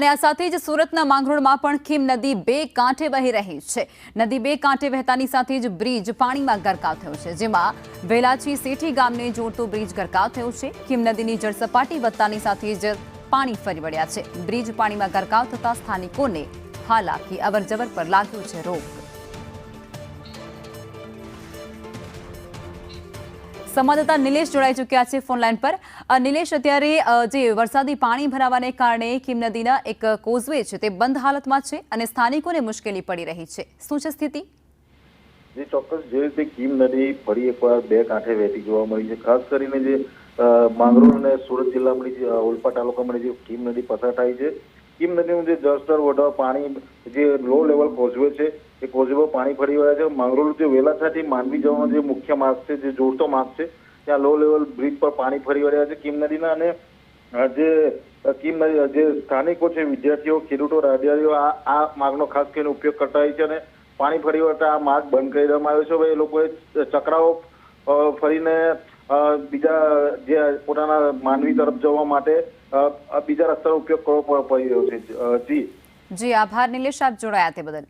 અને આ સાથે જ સુરતના માંગરોળમાં પણ ખીમ નદી બે કાંઠે વહી રહી છે। નદી બે કાંઠે વહેતાની સાથે જ બ્રિજ પાણીમાં ગરકાવ થયો છે, જેમાં વેલાછી સેઠી ગામને જોડતો બ્રિજ ગરકાવ થયો છે। ખીમ નદીની જળસપાટી વધતાની સાથે જ પાણી ફરી વળ્યા છે। બ્રિજ પાણીમાં ગરકાવ થતા સ્થાનિકોને હાલાકી અવરજવર પર લાગ્યો છે રોક। સંવાદદાતા નિલેશ જોડાઈ ચૂક્યા છે ફોન લાઈન પર। નિલેશ, અત્યારે જે વરસાદી પાણી ભરાવાને કારણે ખીમ નદીના એક કોઝવે છે તે બંધ હાલતમાં છે અને સ્થાનિકોને મુશ્કેલી પડી રહી છે, શું છે સ્થિતિ? જે ચોક્કસ જે રીતે ખીમ નદી ફરી એકવાર બે કાંઠે વહેતી જોવા મળી છે। ખાસ કરીને જે માંગરોળ અને સુરત જિલ્લામાં જે ઓલપા તાલુકામાં જે ખીમ નદી પસાર થાય છે, ખીમ નદીનું જે જળસ્તર વધવા પાણી જે લો લેવલ કોઝવે છે એ કોઝવે પાણી ફરી વળ્યા છે। માંગરોળ જે વેલાછાથી માંડવી જવાનો જે મુખ્ય માર્ગ છે, જે જોડતો માર્ગ છે, ત્યાં લો લેવલ બ્રિજ પર પાણી ફરી વળ્યા છે ખીમ નદીના। અને જે ખીમ નદી જે સ્થાનિકો છે, વિદ્યાર્થીઓ, ખેડૂતો, રાહદારીઓ આ માર્ગનો ખાસ કરીને ઉપયોગ કરતા હોય છે અને પાણી ફરી વળતા આ માર્ગ બંધ કરી દેવામાં આવ્યો છે। હવે એ લોકોએ ચક્રાઓ ફરીને બીજા જે પોતાના માંડવી તરફ જવા માટે બીજા રસ્તાનો ઉપયોગ કરવો પડી રહ્યો છે। જી આભાર નિલેશ, આપ જોડાયા તે બદલ।